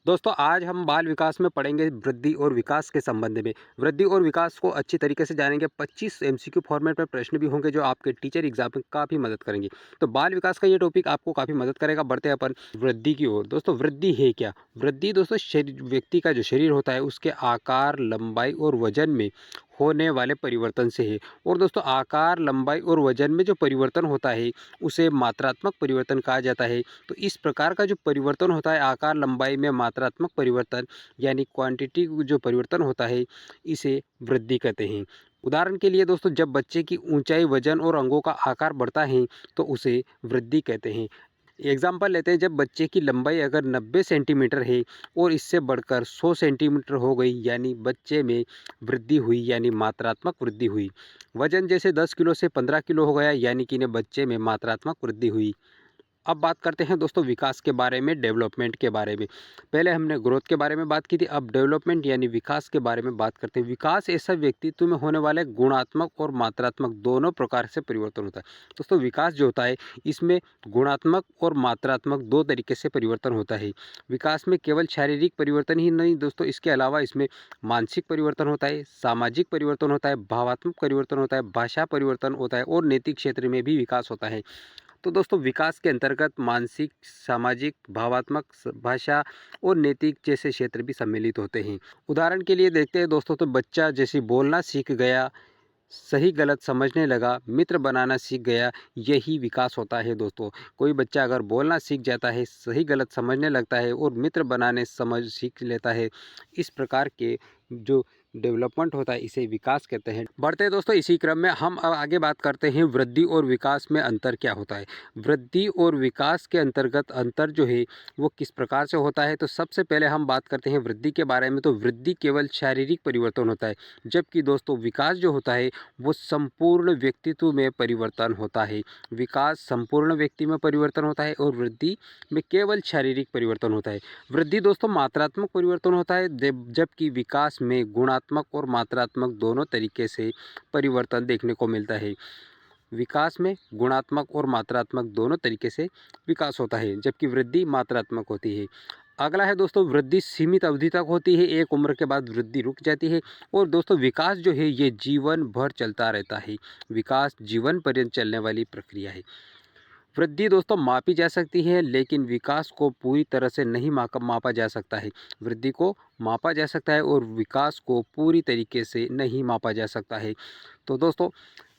दोस्तों आज हम बाल विकास में पढ़ेंगे वृद्धि और विकास के संबंध में। वृद्धि और विकास को अच्छी तरीके से जानेंगे। 25 एमसीक्यू फॉर्मेट में प्रश्न भी होंगे जो आपके टीचर एग्जाम में काफ़ी मदद करेंगे। तो बाल विकास का ये टॉपिक आपको काफ़ी मदद करेगा। बढ़ते हैं अपन वृद्धि की ओर। दोस्तों वृद्धि है क्या? वृद्धि दोस्तों शरीर व्यक्ति का जो शरीर होता है उसके आकार, लंबाई और वजन में होने वाले परिवर्तन से है। और दोस्तों आकार, लंबाई और वजन में जो परिवर्तन होता है उसे मात्रात्मक परिवर्तन कहा जाता है। तो इस प्रकार का जो परिवर्तन होता है आकार लंबाई में मात्रात्मक परिवर्तन यानी क्वांटिटी जो परिवर्तन होता है इसे वृद्धि कहते हैं। उदाहरण के लिए दोस्तों जब बच्चे की ऊंचाई, वजन और अंगों का आकार बढ़ता है तो उसे वृद्धि कहते हैं। एग्जाम्पल लेते हैं, जब बच्चे की लंबाई अगर 90 सेंटीमीटर है और इससे बढ़कर 100 सेंटीमीटर हो गई यानी बच्चे में वृद्धि हुई यानी मात्रात्मक वृद्धि हुई। वजन जैसे 10 किलो से 15 किलो हो गया यानी कि ने बच्चे में मात्रात्मक वृद्धि हुई। अब बात करते हैं दोस्तों विकास के बारे में, डेवलपमेंट के बारे में। पहले हमने ग्रोथ के बारे में बात की थी, अब डेवलपमेंट यानी विकास के बारे में बात करते हैं। विकास ऐसा व्यक्तित्व में होने वाले गुणात्मक और मात्रात्मक दोनों प्रकार से परिवर्तन होता है। दोस्तों विकास जो होता है इसमें गुणात्मक और मात्रात्मक दो तरीके से परिवर्तन होता है। विकास में केवल शारीरिक परिवर्तन ही नहीं दोस्तों, इसके अलावा इसमें मानसिक परिवर्तन होता है, सामाजिक परिवर्तन होता है, भावात्मक परिवर्तन होता है, भाषा परिवर्तन होता है और नैतिक क्षेत्र में भी विकास होता है। तो दोस्तों विकास के अंतर्गत मानसिक, सामाजिक, भावात्मक, भाषा और नैतिक जैसे क्षेत्र भी सम्मिलित होते हैं। उदाहरण के लिए देखते हैं दोस्तों, तो बच्चा जैसे बोलना सीख गया, सही गलत समझने लगा, मित्र बनाना सीख गया, यही विकास होता है दोस्तों। कोई बच्चा अगर बोलना सीख जाता है, सही गलत समझने लगता है और मित्र बनाने समझ सीख लेता है, इस प्रकार के जो डेवलपमेंट होता है इसे विकास कहते हैं। बढ़ते हैं दोस्तों इसी क्रम में हम अब आगे बात करते हैं वृद्धि और विकास में अंतर क्या होता है। वृद्धि और विकास के अंतर्गत अंतर जो है वो किस प्रकार से होता है, तो सबसे पहले हम बात करते हैं वृद्धि के बारे में। तो वृद्धि केवल शारीरिक परिवर्तन होता है, जबकि दोस्तों विकास जो होता है वो संपूर्ण व्यक्तित्व में परिवर्तन होता है। विकास संपूर्ण व्यक्ति में परिवर्तन होता है और वृद्धि में केवल शारीरिक परिवर्तन होता है। वृद्धि दोस्तों मात्रात्मक परिवर्तन होता है, जबकि विकास में गुणात्मक और मात्रात्मक दोनों तरीके से परिवर्तन देखने को मिलता है। विकास में गुणात्मक और मात्रात्मक दोनों तरीके से विकास होता है, जबकि वृद्धि मात्रात्मक होती है। अगला है दोस्तों वृद्धि सीमित अवधि तक होती है, एक उम्र के बाद वृद्धि रुक जाती है। और दोस्तों विकास जो है ये जीवन भर चलता रहता है। विकास जीवन पर्यंत चलने वाली प्रक्रिया है। वृद्धि दोस्तों मापी जा सकती है लेकिन विकास को पूरी तरह से नहीं मापा जा सकता है। वृद्धि को मापा जा सकता है और विकास को पूरी तरीके से नहीं मापा जा सकता है। तो दोस्तों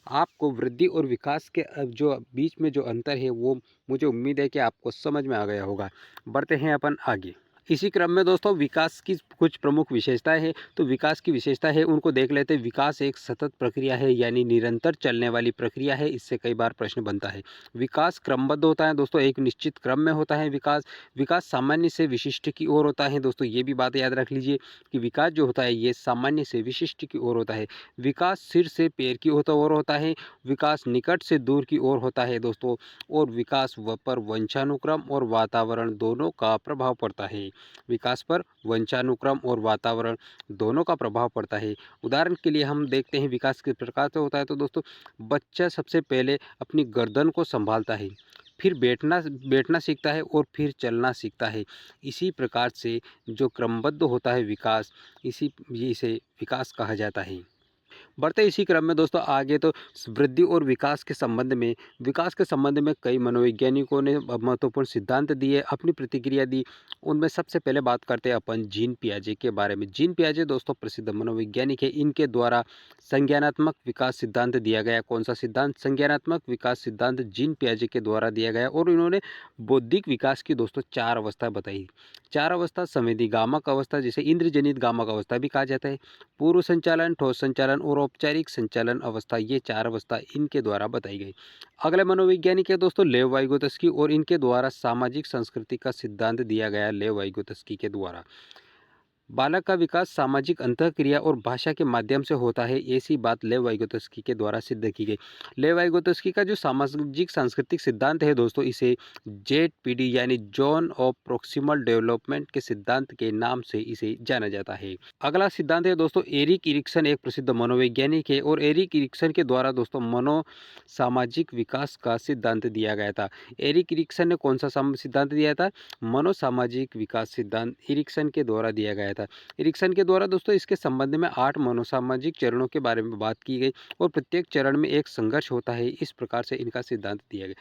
आपको वृद्धि और विकास के जो बीच में जो अंतर है वो मुझे उम्मीद है कि आपको समझ में आ गया होगा। बढ़ते हैं अपन आगे। इसी क्रम में दोस्तों विकास की कुछ प्रमुख विशेषताएं हैं, तो विकास की विशेषता है उनको देख लेते हैं। विकास एक सतत प्रक्रिया है यानी निरंतर चलने वाली प्रक्रिया है, इससे कई बार प्रश्न बनता है। विकास क्रमबद्ध होता है दोस्तों, एक निश्चित क्रम में होता है। विकास विकास सामान्य से विशिष्ट की ओर होता है दोस्तों, ये भी बात याद रख लीजिए कि विकास जो होता है ये सामान्य से विशिष्ट की ओर होता है। विकास सिर से पैर की ओर होता है, विकास निकट से दूर की ओर होता है दोस्तों। और विकास पर वंशानुक्रम और वातावरण दोनों का प्रभाव पड़ता है। विकास पर वंशानुक्रम और वातावरण दोनों का प्रभाव पड़ता है। उदाहरण के लिए हम देखते हैं विकास किस प्रकार से होता है, तो दोस्तों बच्चा सबसे पहले अपनी गर्दन को संभालता है, फिर बैठना बैठना सीखता है और फिर चलना सीखता है। इसी प्रकार से जो क्रमबद्ध होता है विकास, इसे विकास कहा जाता है। बढ़ते इसी क्रम में दोस्तों आगे, तो वृद्धि और विकास के संबंध में कई मनोवैज्ञानिकों ने महत्वपूर्ण सिद्धांत दिए, अपनी प्रतिक्रिया दी। उनमें सबसे पहले बात करते हैं अपन जीन पियाजे के बारे में। जीन पियाजे दोस्तों प्रसिद्ध मनोवैज्ञानिक है, इनके द्वारा संज्ञानात्मक विकास सिद्धांत दिया गया। कौन सा सिद्धांत? संज्ञानात्मक विकास सिद्धांत जीन पियाजे के द्वारा दिया गया। और इन्होंने बौद्धिक विकास की दोस्तों 4 अवस्था बताई। 4 अवस्था संवेदीगामक अवस्था, जिसे इंद्रजनित गामक अवस्था भी कहा जाता है, पूर्व संचालन, ठोस संचालन और औपचारिक संचालन अवस्था, ये 4 अवस्था इनके द्वारा बताई गई। अगले मनोवैज्ञानिक है दोस्तों लेव वाइगोत्स्की, और इनके द्वारा सामाजिक संस्कृति का सिद्धांत दिया गया लेव वाइगोत्स्की के द्वारा। बालक का विकास सामाजिक अंतःक्रिया और भाषा के माध्यम से होता है, ऐसी बात लेव वाइगोत्स्की के द्वारा सिद्ध की गई। लेव वाइगोत्स्की का जो सामाजिक सांस्कृतिक सिद्धांत है दोस्तों, इसे जेडपीडी यानी जोन ऑफ प्रोक्सिमल डेवलपमेंट के सिद्धांत के नाम से इसे जाना जाता है। अगला सिद्धांत है दोस्तों, एरिक इरिक्सन एक प्रसिद्ध मनोवैज्ञानिक है और एरिक इरिक्सन के द्वारा दोस्तों मनो सामाजिक विकास का सिद्धांत दिया गया था। एरिक इरिक्सन ने कौन सा सिद्धांत दिया था? मनोसामाजिक विकास सिद्धांत इरिक्सन के द्वारा दिया गया था। इरिक्सन के द्वारा दोस्तों इसके संबंध में 8 मनोसामाजिक चरणों के बारे में बात की गई और प्रत्येक चरण में एक संघर्ष होता है, इस प्रकार से इनका सिद्धांत दिया गया।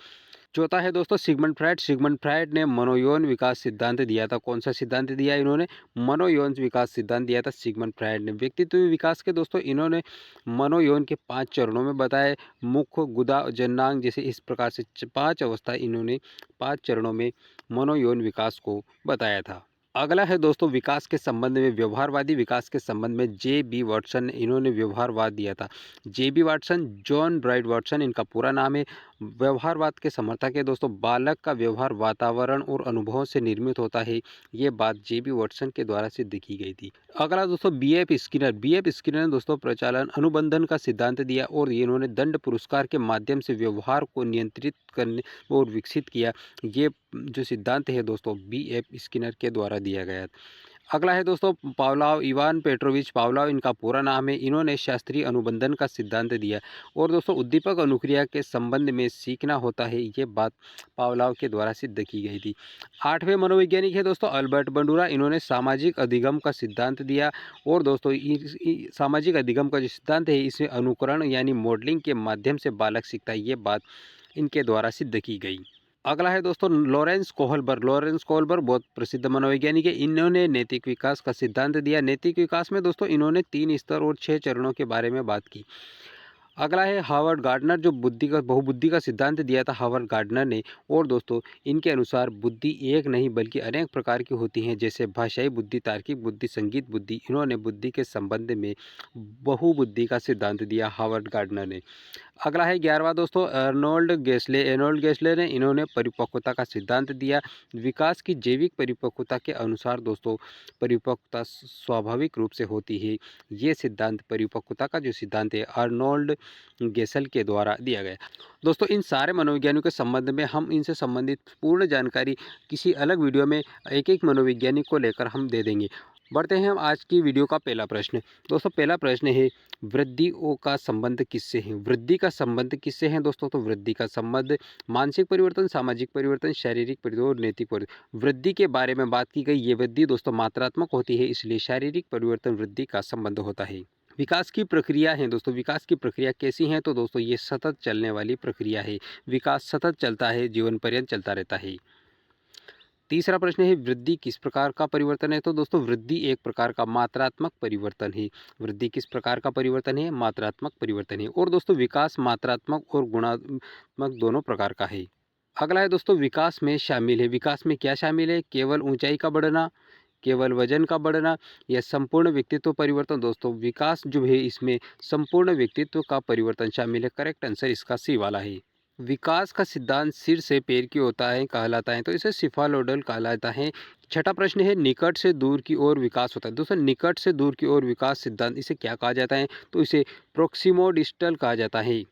चौथा है दोस्तों सिगमंड फ्रायड। सिगमंड फ्रायड ने मनोयौन विकास सिद्धांत दिया था। कौन सा सिद्धांत दिया इन्होंने? मनोयौन विकास सिद्धांत दिया था सिगमंड फ्रायड ने। व्यक्तित्व विकास के दोस्तों इन्होंने मनोयौन के 5 चरणों में बताए, मुख, गुदा, जननांग, जैसे इस प्रकार से 5 अवस्था इन्होंने 5 चरणों में मनोयौन विकास को बताया था। अगला है दोस्तों विकास के संबंध में व्यवहारवादी विकास के संबंध में जे.बी. वाटसन ने इन्होंने व्यवहारवाद दिया था। JB. Watson, John bride Watson इनका पूरा नाम है। व्यवहारवाद के समर्थक है दोस्तों। बालक का व्यवहार वातावरण और अनुभवों से निर्मित होता है, ये बात जे.बी. वाटसन के द्वारा सिद्ध की गई थी। अगला दोस्तों बी.एफ. स्किनर। बी.एफ. स्किनर ने दोस्तों प्रचालन अनुबंधन का सिद्धांत दिया और इन्होंने दंड पुरस्कार के माध्यम से व्यवहार को नियंत्रित करने और विकसित किया। ये जो सिद्धांत है दोस्तों बी.एफ. स्किनर के द्वारा दिया गया। अगला है दोस्तों पावलाव, इवान पेट्रोविच पावलाव इनका पूरा नाम है। इन्होंने शास्त्रीय अनुबंधन का सिद्धांत दिया और दोस्तों उद्दीपक अनुक्रिया के संबंध में सीखना होता है, ये बात पावलाव के द्वारा सिद्ध की गई थी। 8वें मनोवैज्ञानिक है दोस्तों अल्बर्ट बंडूरा। इन्होंने सामाजिक अधिगम का सिद्धांत दिया और दोस्तों सामाजिक अधिगम का जो सिद्धांत है इसे अनुकरण यानी मॉडलिंग के माध्यम से बालक सीखता है, ये बात इनके द्वारा सिद्ध की गई। अगला है दोस्तों लॉरेंस कोहलबर्ग। लॉरेंस कोहलबर्ग बहुत प्रसिद्ध मनोवैज्ञानिक है। इन्होंने नैतिक विकास का सिद्धांत दिया। नैतिक विकास में दोस्तों इन्होंने 3 स्तर और 6 चरणों के बारे में बात की। अगला है हार्वर्ड गार्डनर, जो बहुबुद्धि का सिद्धांत दिया था हार्वर्ड गार्डनर ने और दोस्तों इनके अनुसार बुद्धि एक नहीं बल्कि अनेक प्रकार की होती हैं, जैसे भाषाई बुद्धि, तार्किक बुद्धि, संगीत बुद्धि। इन्होंने बुद्धि के संबंध में बहुबुद्धि का सिद्धांत दिया हार्वर्ड गार्डनर ने। अगला है 11वां दोस्तों अर्नोल्ड गेस्ले। अर्नोल्ड गेस्ले ने इन्होंने परिपक्वता का सिद्धांत दिया। विकास की जैविक परिपक्वता के अनुसार दोस्तों परिपक्वता स्वाभाविक रूप से होती है, ये सिद्धांत परिपक्वता का जो सिद्धांत है अर्नोल्ड गेसल के द्वारा दिया गया। दोस्तों इन सारे मनोविज्ञानियों के संबंध में हम इनसे संबंधित पूर्ण जानकारी किसी अलग वीडियो में एक एक मनोवैज्ञानिक को लेकर हम दे देंगे। बढ़ते हैं हम आज की वीडियो का पहला प्रश्न। दोस्तों पहला प्रश्न है वृद्धि का संबंध किससे है? वृद्धि का संबंध किससे है दोस्तों? तो वृद्धि का संबंध मानसिक परिवर्तन, सामाजिक परिवर्तन, शारीरिक परिवर्तन और नैतिक परिवर्तन। वृद्धि के बारे में बात की गई। ये वृद्धि दोस्तों मात्रात्मक होती है, इसलिए शारीरिक परिवर्तन वृद्धि का संबंध होता है। विकास की प्रक्रिया है दोस्तों। विकास की प्रक्रिया कैसी है? तो दोस्तों ये सतत चलने वाली प्रक्रिया है। विकास सतत चलता है, जीवन पर्यंत चलता रहता है। तीसरा प्रश्न है वृद्धि किस प्रकार का परिवर्तन है? तो दोस्तों वृद्धि एक प्रकार का मात्रात्मक परिवर्तन है। वृद्धि किस प्रकार का परिवर्तन है? मात्रात्मक परिवर्तन है। और दोस्तों विकास मात्रात्मक और गुणात्मक दोनों प्रकार का है। अगला है दोस्तों विकास में शामिल है। विकास में क्या शामिल है? केवल ऊंचाई का बढ़ना, केवल वजन का बढ़ना या संपूर्ण व्यक्तित्व परिवर्तन? दोस्तों विकास जो है इसमें संपूर्ण व्यक्तित्व का परिवर्तन शामिल है। करेक्ट आंसर इसका सी वाला है। विकास का सिद्धांत सिर से पैर की होता है कहलाता है, तो इसे सिफालोडल कहलाता है। छठा प्रश्न है निकट से दूर की ओर विकास होता है। दोस्तों निकट से दूर की ओर विकास सिद्धांत इसे क्या कहा जाता है? तो इसे प्रोक्सिमोडिस्टल कहा जाता है।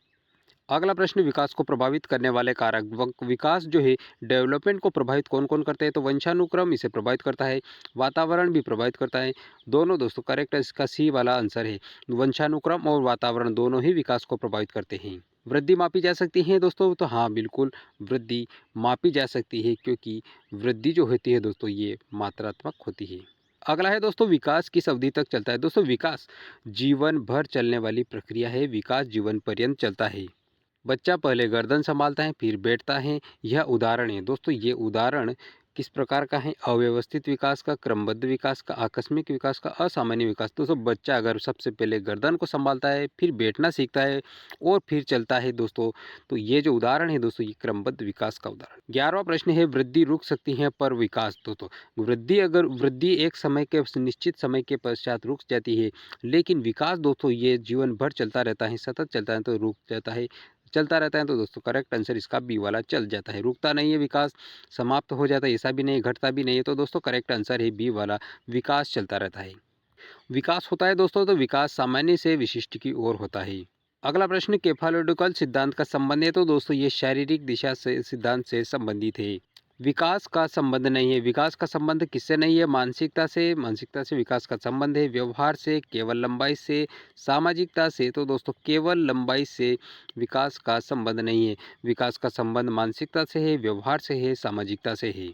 अगला प्रश्न विकास को प्रभावित करने वाले कारक। विकास जो है डेवलपमेंट को प्रभावित कौन कौन करते हैं? तो वंशानुक्रम इसे प्रभावित करता है, वातावरण भी प्रभावित करता है। दोनों दोस्तों करेक्ट इसका सी वाला आंसर है। वंशानुक्रम और वातावरण दोनों ही विकास को प्रभावित करते हैं। वृद्धि मापी जा सकती है दोस्तों? तो हाँ बिल्कुल वृद्धि मापी जा सकती है, क्योंकि वृद्धि जो होती है दोस्तों ये मात्रात्मक होती है। अगला है दोस्तों विकास किस अवधि तक चलता है? दोस्तों विकास जीवन भर चलने वाली प्रक्रिया है। विकास जीवन पर्यंत चलता है। बच्चा पहले गर्दन संभालता है फिर बैठता है, यह उदाहरण है। दोस्तों ये उदाहरण किस प्रकार का है? अव्यवस्थित विकास का, क्रमबद्ध विकास का, आकस्मिक विकास का, असामान्य विकास। दोस्तों बच्चा अगर सबसे पहले गर्दन को संभालता है फिर बैठना सीखता है और फिर चलता है दोस्तों, तो ये जो उदाहरण है दोस्तों ये क्रमबद्ध विकास का उदाहरण। 11वां प्रश्न है वृद्धि रुक सकती है पर विकास। दोस्तों वृद्धि एक समय के निश्चित समय के पश्चात रुक जाती है, लेकिन विकास दोस्तों ये जीवन भर चलता रहता है, सतत चलता है, तो रुक जाता है। चलता रहता है, तो दोस्तों करेक्ट आंसर इसका बी वाला चल जाता है। रुकता नहीं है विकास, समाप्त हो जाता है ऐसा भी नहीं, घटता भी नहीं है, तो दोस्तों करेक्ट आंसर है बी वाला, विकास चलता रहता है। विकास होता है दोस्तों तो विकास सामान्य से विशिष्ट की ओर होता है। अगला प्रश्न केफालोडिकल सिद्धांत का संबंध है, तो दोस्तों ये शारीरिक दिशा से सिद्धांत से संबंधित है। विकास का संबंध नहीं है, विकास का संबंध किससे नहीं है, मानसिकता से विकास का संबंध है, व्यवहार से, केवल लंबाई से, सामाजिकता से, तो दोस्तों केवल लंबाई से विकास का संबंध नहीं है। विकास का संबंध मानसिकता से है, व्यवहार से है, सामाजिकता से है।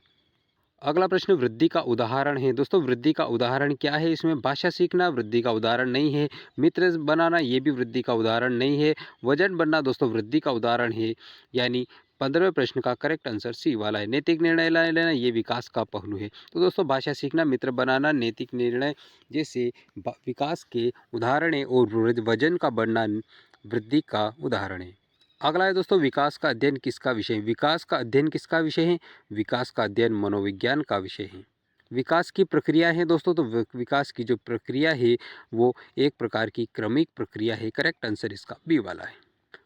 अगला प्रश्न वृद्धि का उदाहरण है। दोस्तों वृद्धि का उदाहरण क्या है, इसमें भाषा सीखना वृद्धि का उदाहरण नहीं है, मित्र बनाना ये भी वृद्धि का उदाहरण नहीं है, वजन बढ़ना दोस्तों वृद्धि का उदाहरण है। यानी 15वें प्रश्न का करेक्ट आंसर सी वाला है। नैतिक निर्णय लेना ये विकास का पहलू है। तो दोस्तों भाषा सीखना, मित्र बनाना, नैतिक निर्णय जैसे विकास के उदाहरण है और वजन का बढ़ना वृद्धि का उदाहरण है। अगला है दोस्तों विकास का अध्ययन किसका विषय है। विकास का अध्ययन किसका विषय है, विकास का अध्ययन मनोविज्ञान का विषय है। विकास की प्रक्रिया है दोस्तों, तो विकास की जो प्रक्रिया है वो एक प्रकार की क्रमिक प्रक्रिया है। करेक्ट आंसर इसका बी वाला है।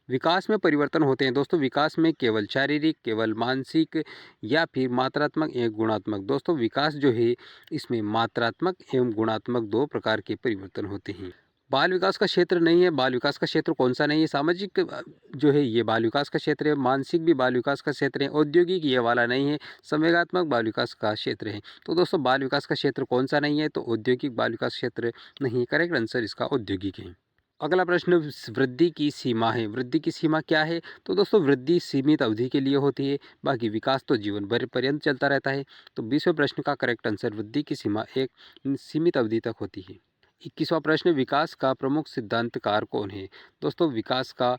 विकास में परिवर्तन होते हैं दोस्तों, विकास में केवल शारीरिक, केवल मानसिक या फिर मात्रात्मक एवं गुणात्मक। दोस्तों विकास जो है इसमें मात्रात्मक एवं गुणात्मक दो प्रकार के परिवर्तन होते हैं। बाल विकास का क्षेत्र नहीं है, बाल विकास का क्षेत्र कौन सा नहीं है, सामाजिक जो है ये बाल विकास का क्षेत्र है, मानसिक भी बाल विकास का क्षेत्र है, औद्योगिक ये वाला नहीं है, संवेगात्मक बाल विकास का क्षेत्र है। तो दोस्तों बाल विकास का क्षेत्र कौन सा नहीं है, तो औद्योगिक बाल विकास क्षेत्र नहीं है। करेक्ट आंसर इसका औद्योगिक है। अगला प्रश्न वृद्धि की सीमा है। वृद्धि की सीमा क्या है, तो दोस्तों वृद्धि सीमित अवधि के लिए होती है, बाकी विकास तो जीवन भर पर्यंत चलता रहता है। तो 20वें प्रश्न का करेक्ट आंसर वृद्धि की सीमा एक सीमित अवधि तक होती है। 21वां प्रश्न विकास का प्रमुख सिद्धांतकार कौन है। दोस्तों विकास का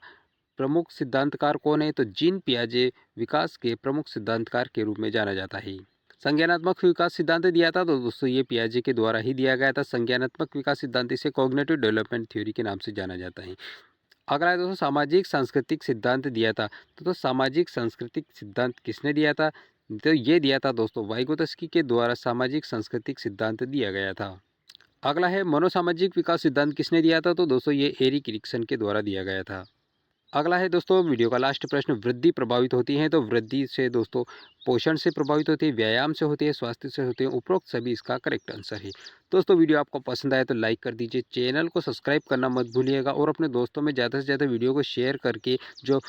प्रमुख सिद्धांतकार कौन है, तो जीन पियाजे विकास के प्रमुख सिद्धांतकार के रूप में जाना जाता है। संज्ञानात्मक विकास सिद्धांत दिया था, तो दोस्तों ये पियाजे के द्वारा ही दिया गया था। संज्ञानात्मक विकास सिद्धांत इसे कॉग्निटिव डेवलपमेंट थ्योरी के नाम से जाना जाता है। अगला है दोस्तों सामाजिक सांस्कृतिक सिद्धांत दिया था, तो सामाजिक सांस्कृतिक सिद्धांत किसने दिया था, तो ये दिया था दोस्तों वाइगोत्स्की के द्वारा सामाजिक सांस्कृतिक सिद्धांत दिया गया था। अगला है मनोसामाजिक विकास सिद्धांत किसने दिया था, तो दोस्तों ये एरिक एरिक्सन के द्वारा दिया गया था। अगला है दोस्तों वीडियो का लास्ट प्रश्न वृद्धि प्रभावित होती है, तो वृद्धि से दोस्तों पोषण से प्रभावित होती है, व्यायाम से होती है, स्वास्थ्य से होती है, उपरोक्त सभी इसका करेक्ट आंसर है। दोस्तों वीडियो आपको पसंद आए तो लाइक कर दीजिए, चैनल को सब्सक्राइब करना मत भूलिएगा और अपने दोस्तों में ज़्यादा से ज़्यादा वीडियो को शेयर करके जो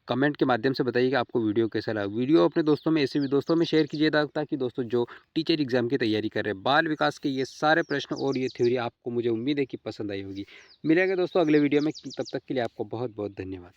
कमेंट के माध्यम से बताइए कि आपको वीडियो कैसा लगा। वीडियो अपने दोस्तों में ऐसे भी दोस्तों में शेयर कीजिए ताकि दोस्तों जो टीचर एग्जाम की तैयारी कर रहे हैं, बाल विकास के ये सारे प्रश्न और ये थ्योरी आपको मुझे उम्मीद है कि पसंद आई होगी। मिलेंगे दोस्तों अगले वीडियो में, तब तक के लिए आपको बहुत बहुत धन्यवाद।